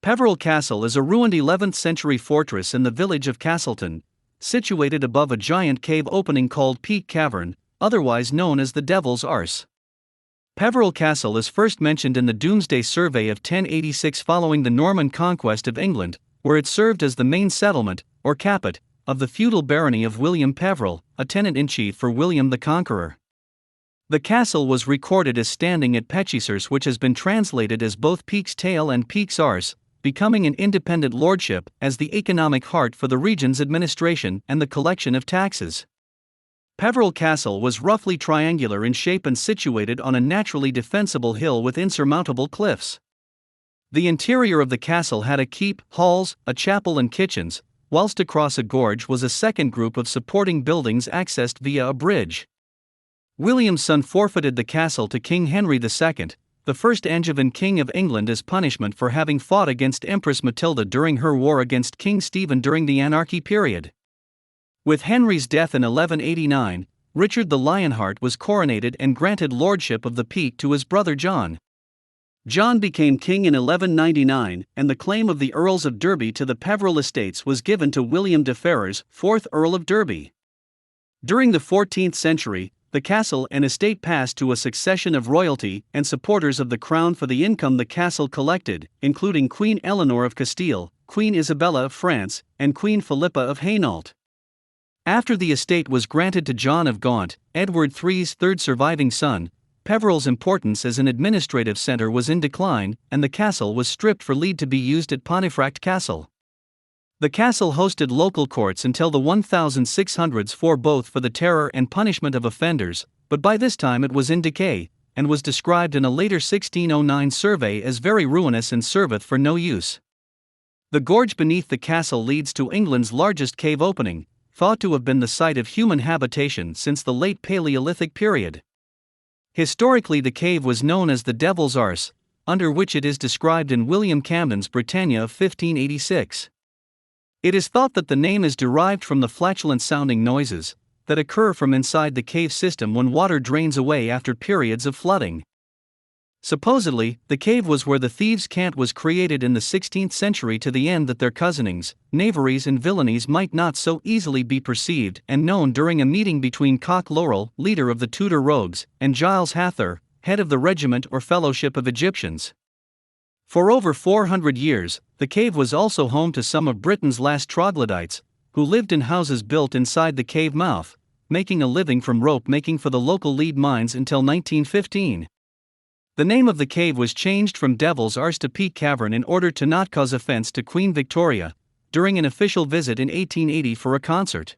Peveril Castle is a ruined 11th century fortress in the village of Castleton, situated above a giant cave opening called Peak Cavern, otherwise known as the Devil's Arse. Peveril Castle is first mentioned in the Domesday Survey of 1086 following the Norman conquest of England, where it served as the main settlement, or caput, of the feudal barony of William Peverel, a tenant-in-chief for William the Conqueror. The castle was recorded as standing at Pechesers, which has been translated as both Peak's Tail and Peak's Arse, becoming an independent lordship as the economic heart for the region's administration and the collection of taxes. Peveril Castle was roughly triangular in shape and situated on a naturally defensible hill with insurmountable cliffs. The interior of the castle had a keep, halls, a chapel and kitchens, whilst across a gorge was a second group of supporting buildings accessed via a bridge. William's son forfeited the castle to King Henry II, the first Angevin king of England, as punishment for having fought against Empress Matilda during her war against King Stephen during the Anarchy period. With Henry's death in 1189, Richard the Lionheart was coronated and granted lordship of the Peak to his brother John. John became king in 1199, and the claim of the Earls of Derby to the Peveril estates was given to William de Ferrers, 4th Earl of Derby. During the 14th century, the castle and estate passed to a succession of royalty and supporters of the crown for the income the castle collected, including Queen Eleanor of Castile, Queen Isabella of France, and Queen Philippa of Hainault. After the estate was granted to John of Gaunt, Edward III's third surviving son, Peveril's importance as an administrative centre was in decline, and the castle was stripped for leave to be used at Pontefract Castle. The castle hosted local courts until the 1600s for both for the terror and punishment of offenders, but by this time it was in decay, and was described in a later 1609 survey as very ruinous and serveth for no use. The gorge beneath the castle leads to England's largest cave opening, thought to have been the site of human habitation since the late Paleolithic period. Historically, the cave was known as the Devil's Arse, under which it is described in William Camden's Britannia of 1586. It is thought that the name is derived from the flatulent-sounding noises that occur from inside the cave system when water drains away after periods of flooding. Supposedly, the cave was where the thieves' cant was created in the 16th century to the end that their cozenings, knaveries and villainies might not so easily be perceived and known during a meeting between Cock Laurel, leader of the Tudor rogues, and Giles Hathor, head of the regiment or fellowship of Egyptians. For over 400 years, the cave was also home to some of Britain's last troglodytes, who lived in houses built inside the cave mouth, making a living from rope making for the local lead mines until 1915. The name of the cave was changed from Devil's Arse to Peak Cavern in order to not cause offense to Queen Victoria, during an official visit in 1880 for a concert.